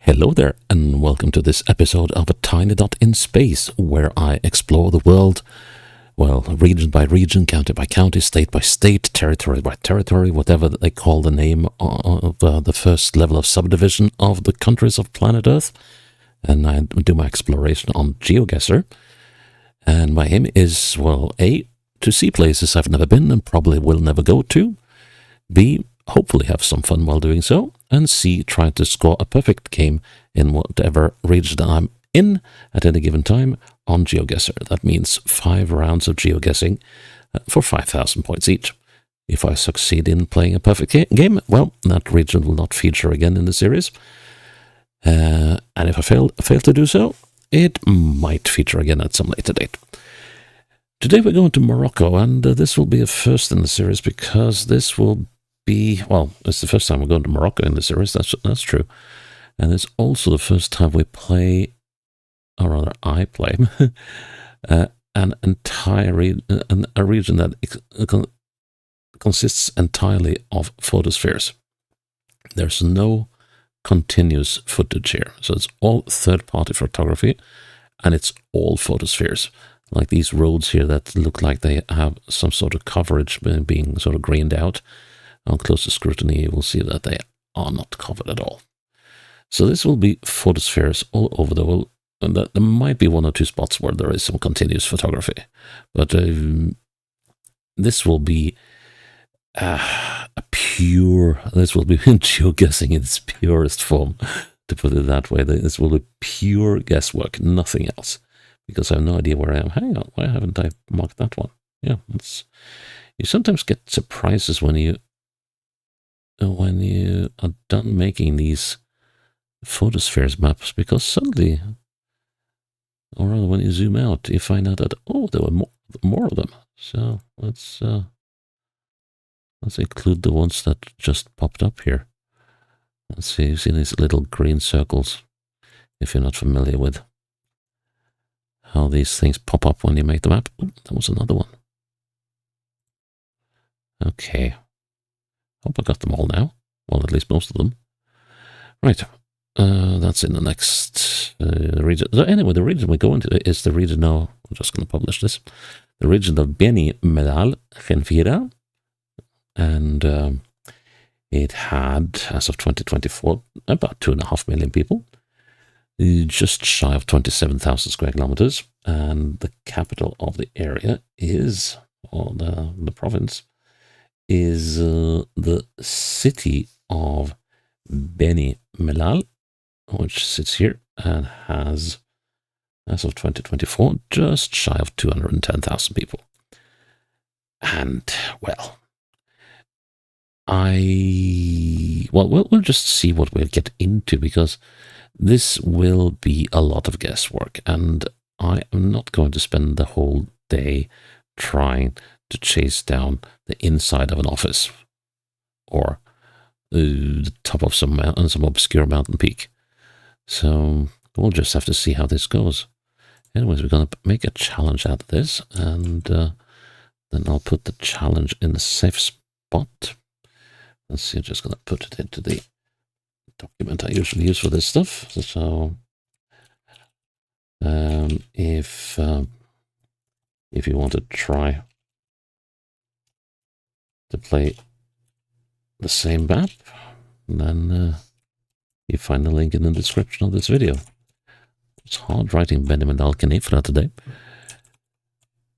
Hello there, and welcome to this episode of A Tiny Dot in Space, where I explore the world, well, region by region, county by county, state by state, territory by territory, whatever they call the name of the first level of subdivision of the countries of planet Earth. And I do my exploration on GeoGuessr. And my aim is, well, A, to see places I've never been and probably will never go to. B, hopefully have some fun while doing so. And C, try to score a perfect game in whatever region I'm in at any given time on GeoGuessr. That means 5 rounds of geoguessing for 5,000 points each. If I succeed in playing a perfect game, well, that region will not feature again in the series. And if I fail to do so, it might feature again at some later date. Today we're going to Morocco, and this will be a first in the series because this will be, well, it's the first time we're going to Morocco in the series, that's true. And it's also the first time we play, or rather I play, an entire a region that consists entirely of photospheres. There's no continuous footage here, so it's all third-party photography, and it's all photospheres. Like these roads here that look like they have some sort of coverage being sort of greened out. On closer scrutiny, you will see that they are not covered at all. So this will be photospheres all over the world. And there might be 1 or 2 spots where there is some continuous photography. But this will be this will be geoguessing in its purest form, to put it that way. This will be pure guesswork, nothing else. Because I have no idea where I am. Hang on, why haven't I marked that one? Yeah, you sometimes get surprises when you are done making these photospheres maps, because suddenly, or rather when you zoom out, you find out that, oh, there were more of them. So let's include the ones that just popped up here. Let's see, you see these little green circles, if you're not familiar with how these things pop up when you make the map. Oh, that was another one. Okay. Hope I got them all now. Well, at least most of them. Right. That's in the next region. So anyway, the region we go into is the region now. I'm just going to publish this. The region of Beni Mellal, Khenifra. And it had, as of 2024, about 2.5 million people. Just shy of 27,000 square kilometers. And the capital of the area is, or the province, is the city of Beni Mellal, which sits here and has, as of 2024, just shy of 210,000 people. And, well, we'll just see what we'll get into, because this will be a lot of guesswork, and I am not going to spend the whole day trying to chase down the inside of an office or the top of some obscure mountain peak. So we'll just have to see how this goes. Anyways, we're going to make a challenge out of this, and then I'll put the challenge in the safe spot. Let's see, I'm just going to put it into the document I usually use for this stuff. So if you want to try to play the same map, then you find the link in the description of this video. It's hard writing Beni Mellal Khenifra today.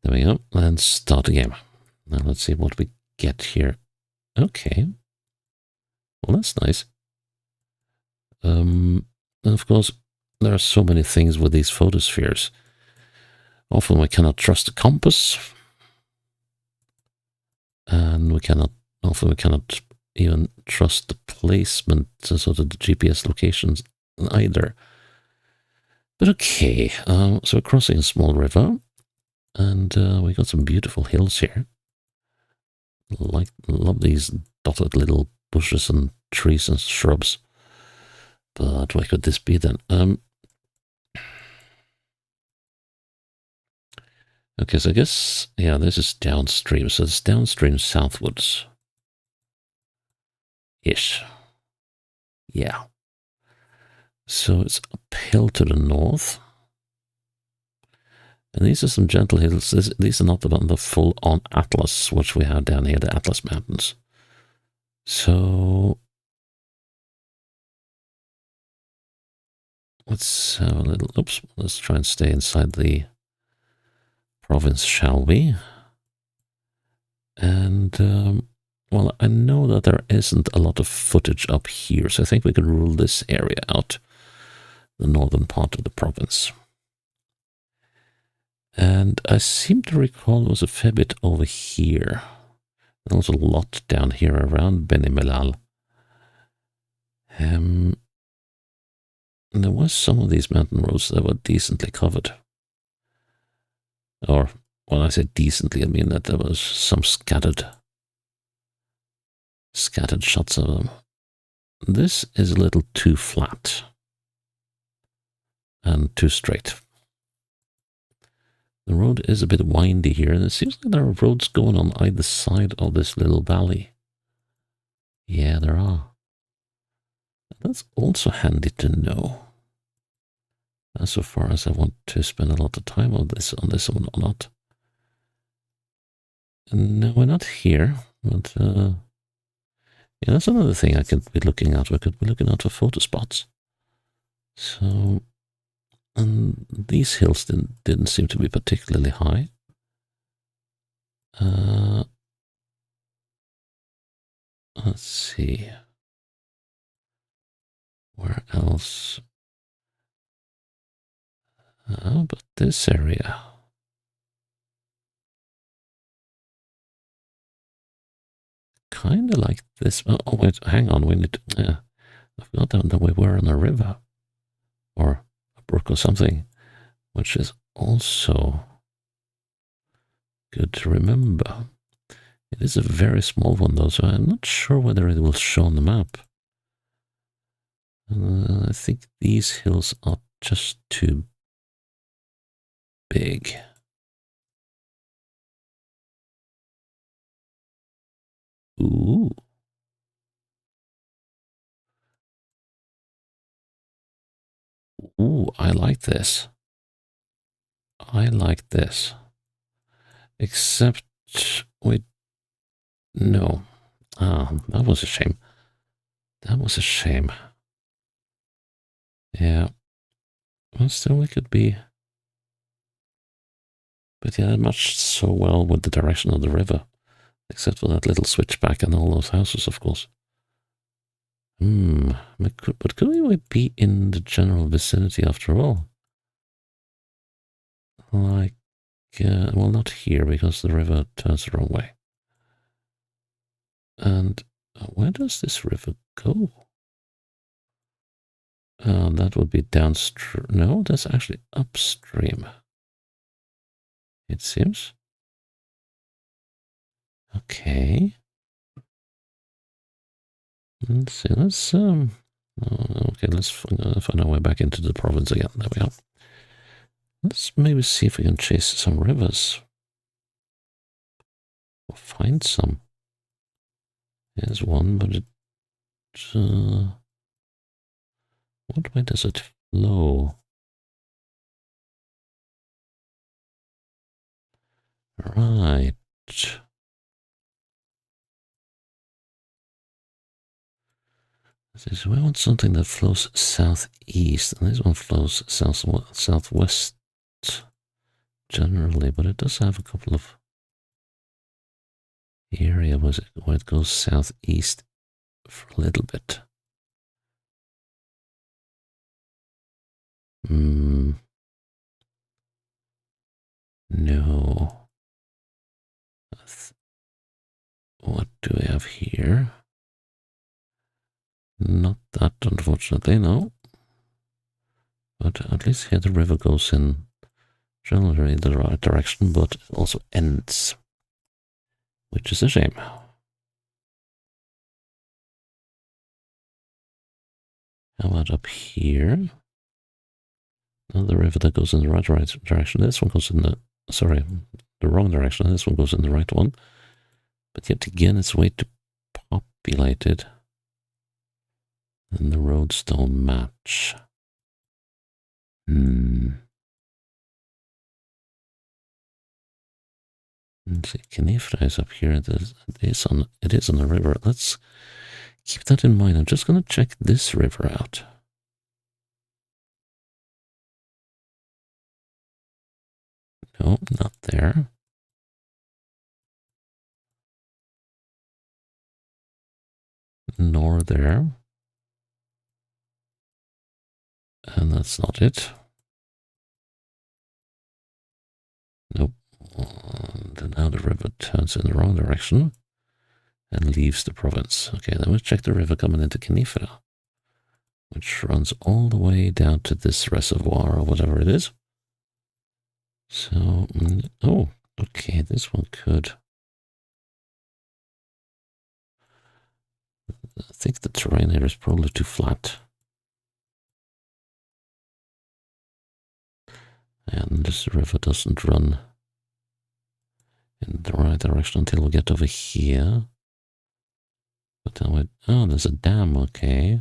There we go, and start the game. Now let's see what we get here. Okay, well, that's nice. And of course, there are so many things with these photospheres. Often we cannot trust the compass, and often we cannot even trust the placement, sort of the GPS locations either. But okay, so we're crossing a small river, and we got some beautiful hills here. Love these dotted little bushes and trees and shrubs. But where could this be then? Okay, so I guess, yeah, this is downstream. So it's downstream southwards. Ish. Yeah. So it's uphill to the north. And these are some gentle hills. These are not the full-on Atlas, which we have down here, the Atlas Mountains. So let's have a little, oops, let's try and stay inside the province, shall we? And, well, I know that there isn't a lot of footage up here, so I think we can rule this area out, the northern part of the province. And I seem to recall there was a fair bit over here. There was a lot down here around Beni Mellal. And there was some of these mountain roads that were decently covered. Or, when I say decently, I mean that there was some scattered shots of them. This is a little too flat and too straight. The road is a bit windy here, and it seems like there are roads going on either side of this little valley. Yeah, there are. That's also handy to know. As so far as I want to spend a lot of time on this one or not. No, we're not here, but yeah, that's another thing I could be looking at. We could be looking out for photo spots. So, and these hills didn't seem to be particularly high. Let's see. Where else? But this area. Kind of like this. Oh, wait, hang on. We need to. I forgot that we were on a river or a brook or something, which is also good to remember. It is a very small one, though, so I'm not sure whether it will show on the map. I think these hills are just too big. Ooh. Ooh, I like this. I like this. Except, wait, no. Ah, that was a shame. That was a shame. Yeah. Well, still, we could be. But yeah, it matched so well with the direction of the river. Except for that little switchback and all those houses, of course. But could we be in the general vicinity after all? Like, well, not here, because the river turns the wrong way. And where does this river go? That would be downstream. No, that's actually upstream. It seems. Okay. Let's see. Okay, let's find our way back into the province again. There we are. Let's maybe see if we can chase some rivers. Or find some. There's one, but it... what way does it flow? Right. So we want something that flows southeast, and this one flows southwest generally, but it does have a couple of areas where it goes southeast for a little bit. No. What do we have here? Not that, unfortunately, no. But at least here the river goes in generally the right direction, but it also ends, which is a shame. How about up here? Another river that goes in the right direction. This one goes in the wrong direction. This one goes in the right one. But yet again, it's way too populated. And the roads don't match. Hmm. Let's see, Khenifra is up here. It is on a river. Let's keep that in mind. I'm just going to check this river out. No, not there. Nor there. And that's not it. Nope. And now the river turns in the wrong direction and leaves the province. Okay, then we'll check the river coming into Khenifra, which runs all the way down to this reservoir or whatever it is. So, oh, okay, this one could. I think the terrain here is probably too flat. And this river doesn't run in the right direction until we get over here. But then we, oh, there's a dam, okay.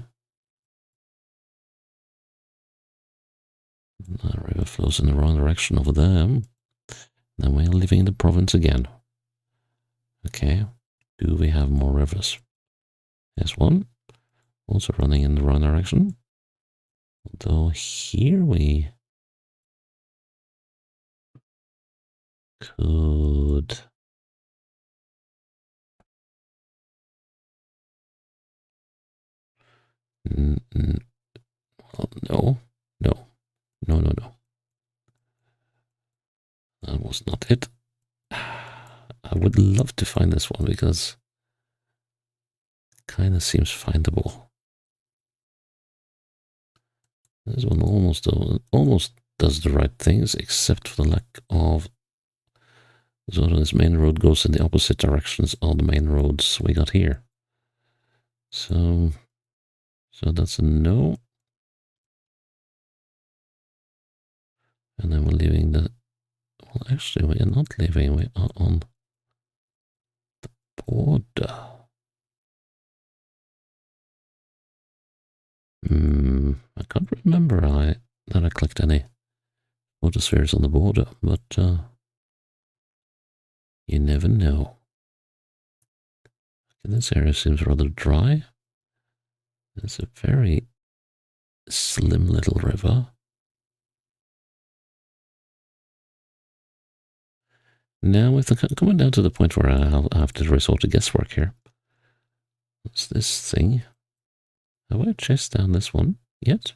The river flows in the wrong direction over there. Then we're leaving the province again. Okay, do we have more rivers? There's one, also running in the wrong direction. Although here we could... Well, no, no, no, no, no. That was not it. I would love to find this one because it kind of seems findable. This one almost does the right things, except for the lack of. So this main road goes in the opposite directions of the main roads we got here. So that's a no. And then we're leaving the. Well, actually, we are not leaving. We are on the border. I can't remember that I clicked any photospheres on the border, but you never know. Okay, this area seems rather dry. It's a very slim little river. Now we're coming down to the point where I'll have to resort to guesswork here. What's this thing? Have I chased down this one yet?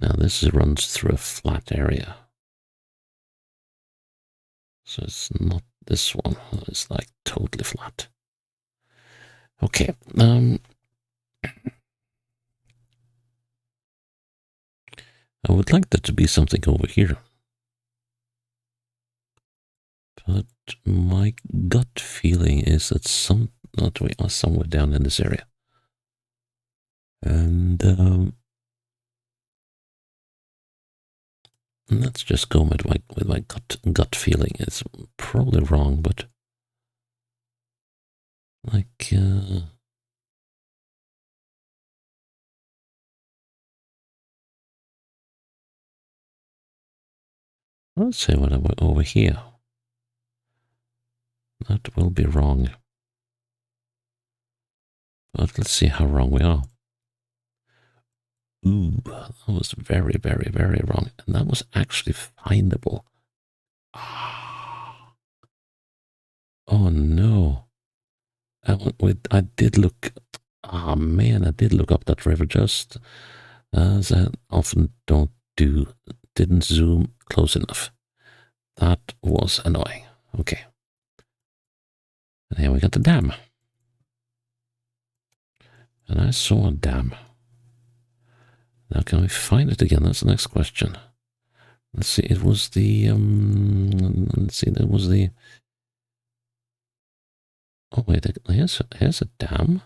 Now this runs through a flat area. So it's not this one. It's like totally flat. Okay. I would like there to be something over here. But my gut feeling is that we are somewhere down in this area. And let's just go with my gut feeling. It's probably wrong, but like let's say when I'm over here. That will be wrong. But let's see how wrong we are. Ooh, that was very, very, very wrong. And that was actually findable. Oh no. I did look. Ah, man, I did look up that river just as I often don't do. Didn't zoom close enough. That was annoying. Okay. And here we got the dam. And I saw a dam. Now can we find it again? That's the next question. Let's see, it was the let's see, that was the. Oh wait, here's a dam.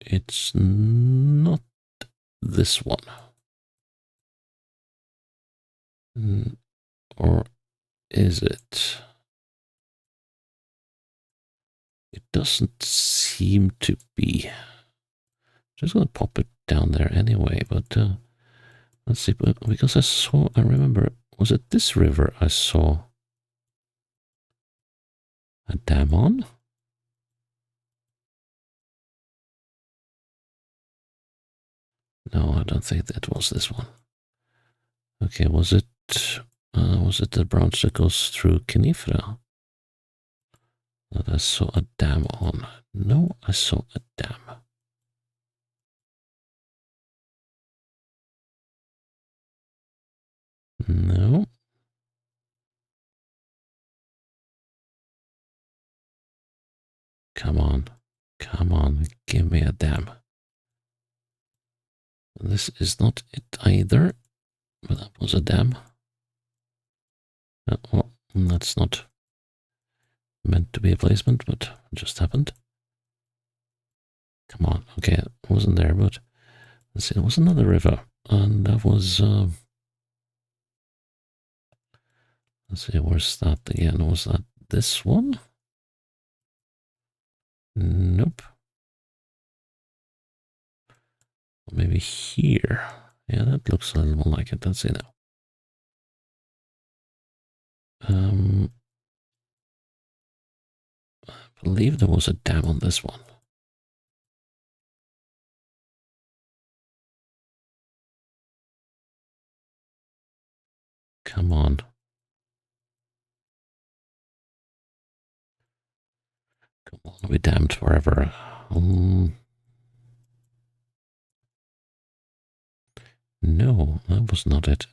It's not this one. Or is it? It doesn't seem to be. Just gonna pop it down there anyway, but let's see, because I remember, was it this river I saw a dam on? No, I don't think that was this one. Okay, was it the branch that goes through Khenifra that I saw a dam on? No, I saw a dam. No. Come on. Come on, give me a dam. This is not it either, but that was a dam. Well, that's not meant to be a placement, but it just happened. Come on, okay, it wasn't there, but let's see, it was another river, and that was, let's see, where's that again? Was that this one? Nope. Maybe here. Yeah, that looks a little more like it. Let's see now. I believe there was a dam on this one. Come on. Come on, I'll be damned forever. No, that was not it.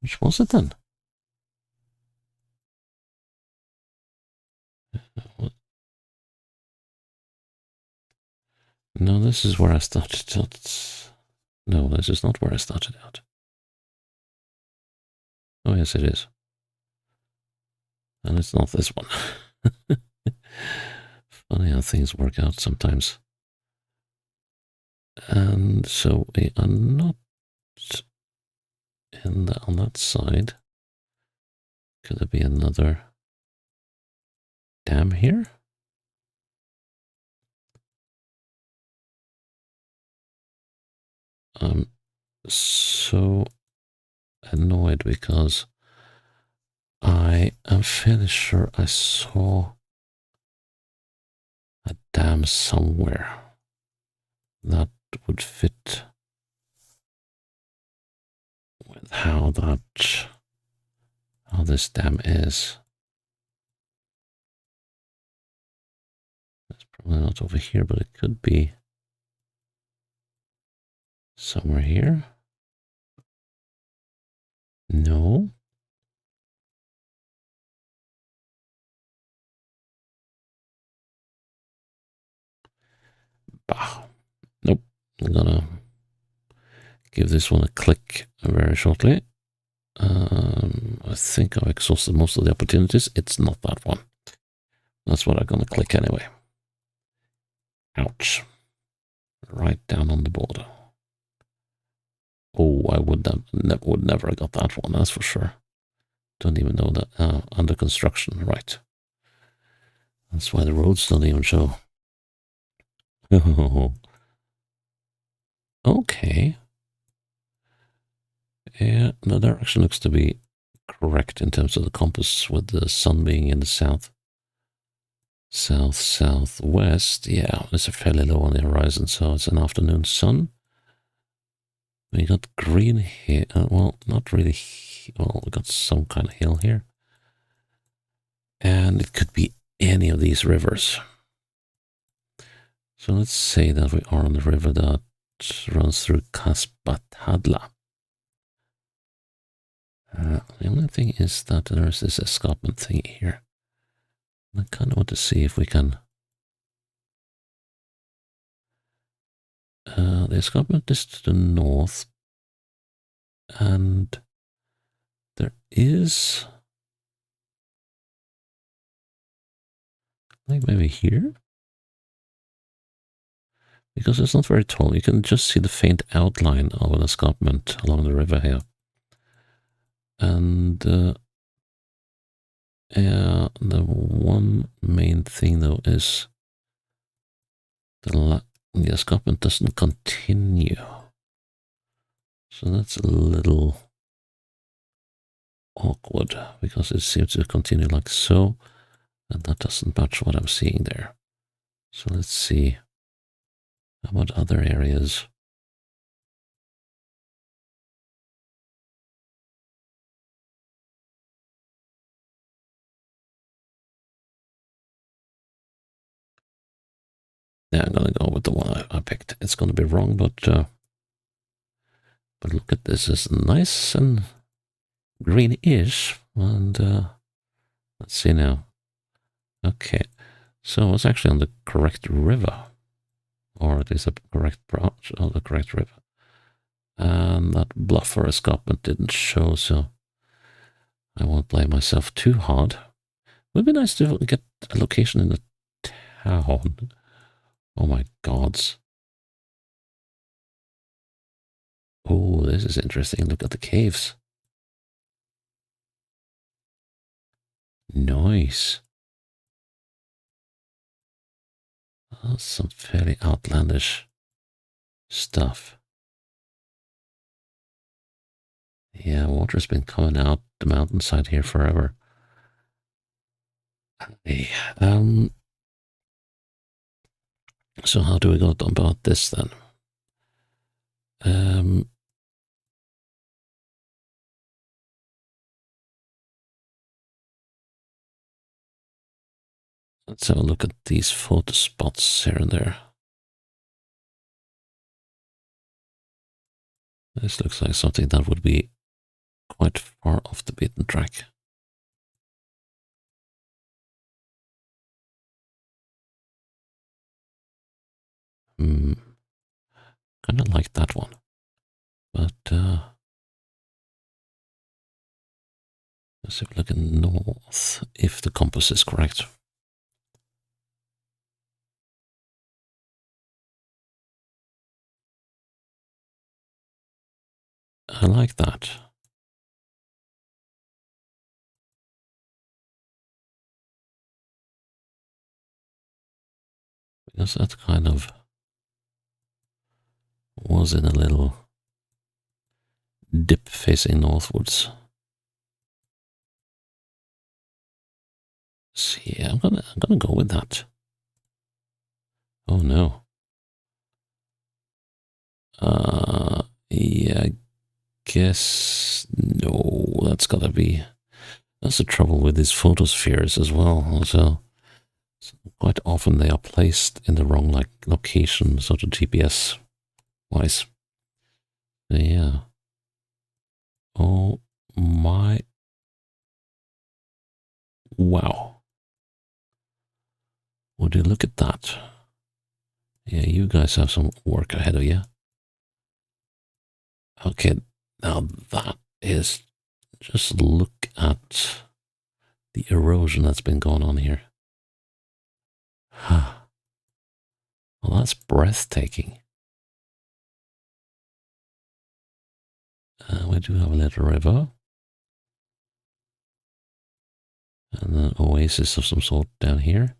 Which was it then? No, this is where I started out. No, this is not where I started out. Oh, yes, it is. And it's not this one. Funny how things work out sometimes. And so we are not on that side. Could there be another dam here? I'm so annoyed because I am fairly sure I saw a dam somewhere that would fit with how this dam is. It's probably not over here, but it could be somewhere here. No. Bah. Nope. I'm gonna give this one a click very shortly. I think I've exhausted most of the opportunities. It's not that one. That's what I'm gonna click anyway. Ouch. Right down on the border. Oh, I would never have got that one, that's for sure. Don't even know that. Under construction, right. That's why the roads don't even show. Okay. Yeah, the direction looks to be correct in terms of the compass, with the sun being in the south. Southwest. Yeah, it's fairly low on the horizon, so it's an afternoon sun. We got green here. Well, not really. Well, we got some kind of hill here. And it could be any of these rivers. So let's say that we are on the river that runs through Kasbatadla. The only thing is that there's this escarpment thing here. I kind of want to see if we can... the escarpment is to the north, and there is... like maybe here? Because it's not very tall, you can just see the faint outline of an escarpment along the river here. And the one main thing though is the escarpment doesn't continue. So that's a little awkward because it seems to continue like so, and that doesn't match what I'm seeing there. So let's see. How about other areas? Yeah, I'm gonna go with the one I picked. It's gonna be wrong, but look at this. It's nice and greenish. And let's see now. Okay, so it's actually on the correct river, or it is a correct branch of the correct river. And that bluff or escarpment didn't show, so I won't blame myself too hard. Would be nice to get a location in the town. Oh my gods. Oh, this is interesting. Look at the caves. Nice. That's some fairly outlandish stuff. Yeah, water's been coming out the mountainside here forever. Hey, so how do we go about this then? Um, let's have a look at these photo spots here and there. This looks like something that would be quite far off the beaten track. Hmm, kind of like that one. But let's have a look at north, if the compass is correct. I like that. Because that kind of was in a little dip facing northwards. So yeah, I'm gonna go with that. Oh no. Yeah, I guess no. That's the trouble with these photospheres as well. So quite often they are placed in the wrong location, sort of GPS wise. Yeah. Oh my. Wow. Would you look at that? Yeah, you guys have some work ahead of you. Okay, now that is just look at the erosion that's been going on here. Well, that's breathtaking. We do have a little river and an oasis of some sort down here.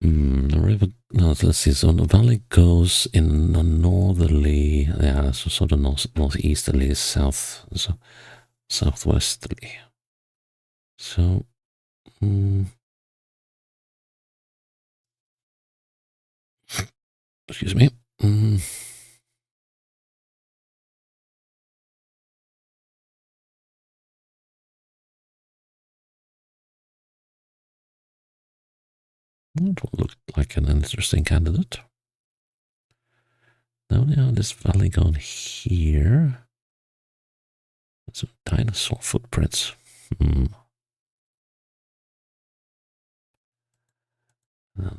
The river, no, let's see. So the valley goes in a northerly, yeah, so sort of northeasterly, southwesterly. So, excuse me. That will look like an interesting candidate. Now we have this valley going here. Some dinosaur footprints. Now,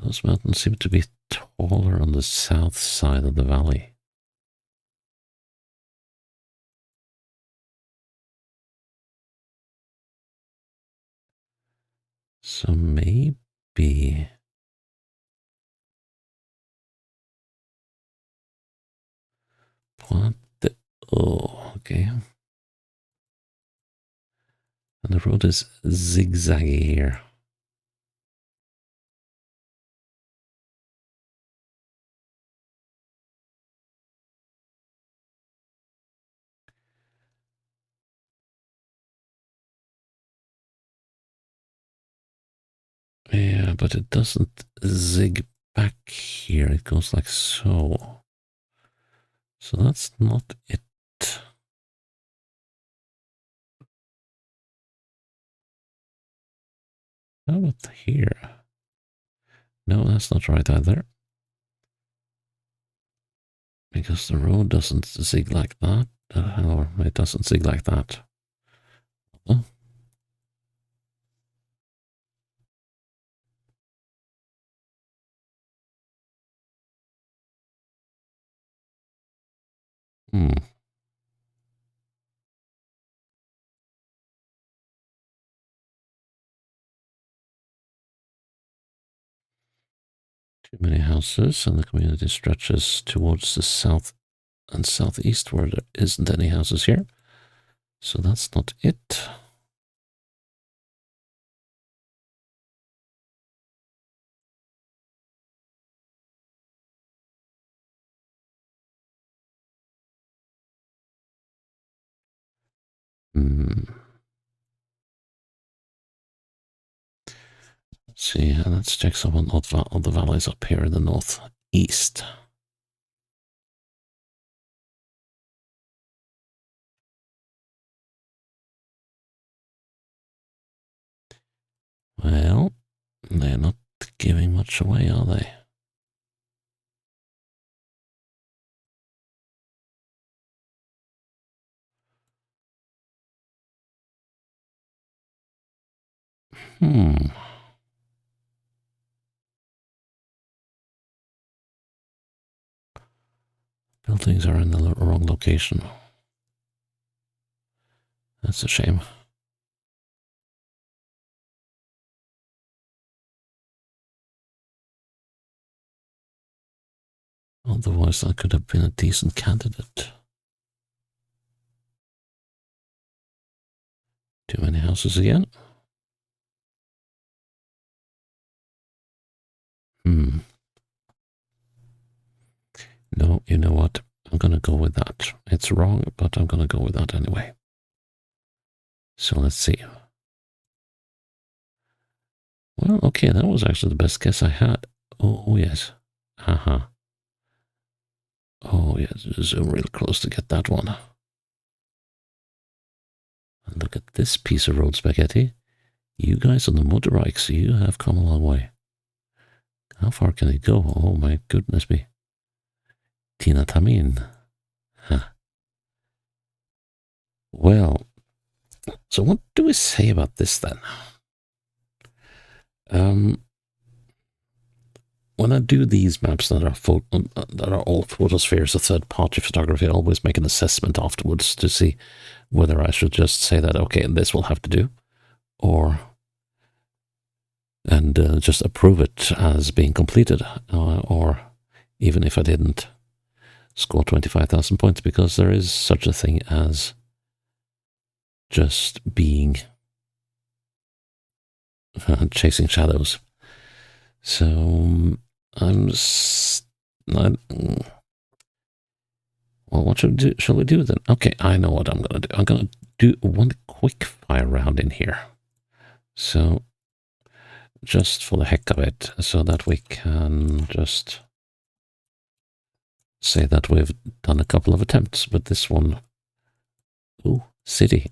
those mountains seem to be taller on the south side of the valley. So maybe. What the. Oh, okay. And the road is zigzaggy here. Yeah, but it doesn't zig back here. It goes like so. So that's not it. How about here? No, that's not right either. Because the road doesn't zig like that. Or it doesn't zig like that. Oh. Hmm. Too many houses, and the community stretches towards the south and southeast where there isn't any houses here. So that's not it. Hmm. Let's see, let's check some of the valleys up here in the northeast. Well, they're not giving much away, are they? Hmm. Buildings are in the wrong location. That's a shame. Otherwise, I could have been a decent candidate. Too many houses again? Hmm. No, you know what? I'm going to go with that. It's wrong, but I'm going to go with that anyway. So let's see. Well, okay, that was actually the best guess I had. Oh yes. Haha. Oh, yes, zoom real close to get that one. And look at this piece of road spaghetti. You guys on the motorbikes, you have come a long way. How far can it go? Oh my goodness me. Tina Tamin. Huh. Well, so what do we say about this then? When I do these maps that are all photospheres of third-party photography, I always make an assessment afterwards to see whether I should just say that, okay, this will have to do, or just approve it as being completed, or even if I didn't score 25,000 points, because there is such a thing as just being chasing shadows. So well, what shall we do then? Okay, I know what I'm going to do. I'm going to do one quick fire round in here. So, just for the heck of it, so that we can just say that we've done a couple of attempts, but this one, ooh, city.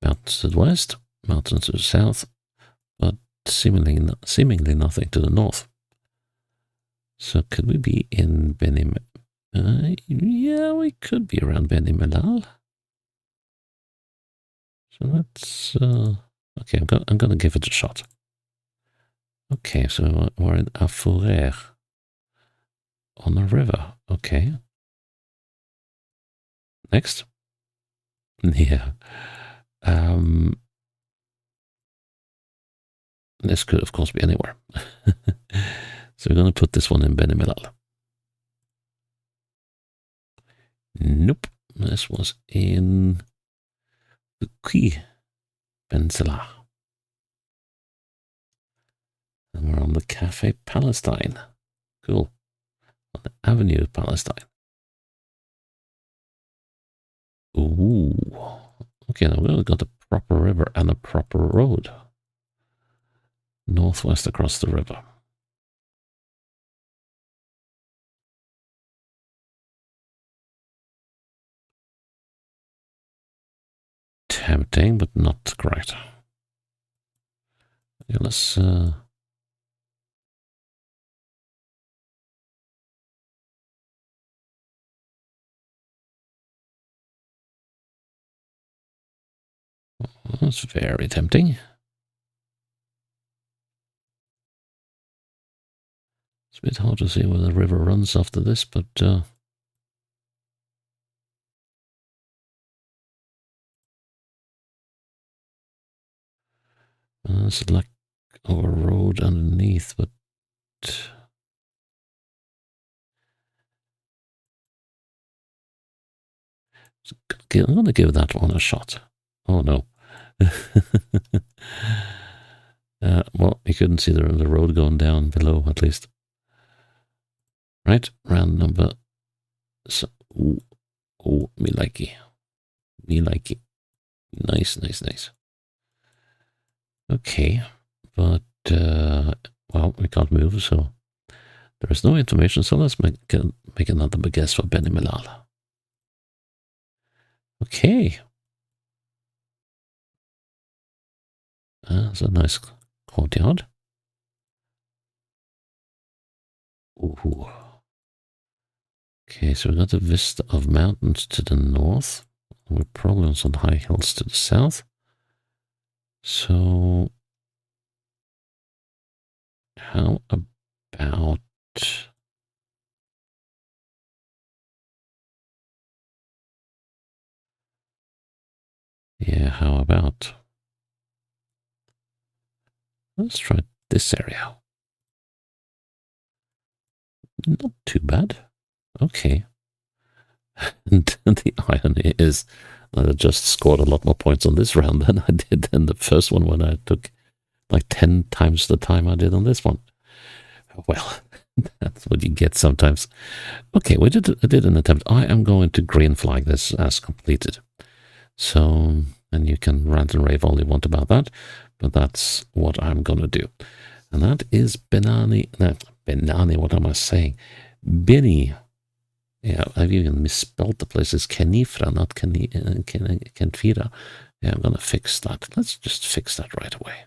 Mountains to the west, mountains to the south, but seemingly nothing to the north. So could we be in Beni? Yeah, we could be around Beni Mellal. So that's okay. I'm gonna give it a shot. Okay, so we're in a forêt on a river. Okay. Next. Yeah. This could, of course, be anywhere. So we're going to put this one in Beni Mellal. Nope. This was in Qui Peninsula. And we're on the Cafe Palestine. Cool. On the Avenue Palestine. Ooh. Okay, now we've got a proper river and a proper road. Northwest across the river. Tempting, but not correct. Yeah, let's that's very tempting. It's a bit hard to see where the river runs after this, but there's like a road underneath, but okay, I'm going to give that one a shot. Oh no. Well, you couldn't see the road going down below, at least. Right, round number. So, me likey. Me likey. Nice, nice, nice. Okay, but, well, we can't move, so there is no information, so let's make another guess for Beni Mellal. Okay. That's a nice courtyard. Ooh. Okay, so we got a vista of mountains to the north, with problems on high hills to the south. So, how about... Yeah, how about... Let's try this area. Not too bad. Okay. And the irony is that I just scored a lot more points on this round than I did in the first one when I took like 10 times the time I did on this one. Well, that's what you get sometimes. Okay, I did an attempt. I am going to green flag this as completed. So, and you can rant and rave all you want about that, but that's what I'm going to do. And that is Benani, what am I saying? Beni. Yeah, I've even misspelled the place. It's Khenifra, not Khenifra. Yeah, I'm going to fix that. Let's just fix that right away.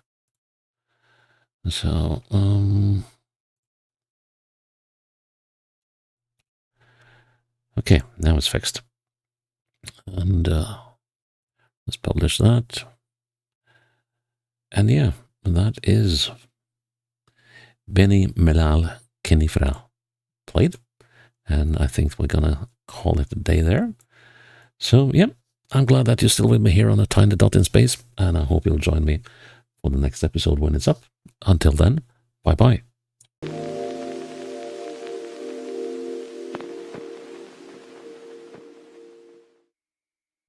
So, okay, now it's fixed. And let's publish that. And yeah, that is Beni Mellal Khenifra played. And I think we're going to call it a day there. So, yeah, I'm glad that you're still with me here on a tiny dot in space. And I hope you'll join me for the next episode when it's up. Until then, bye-bye.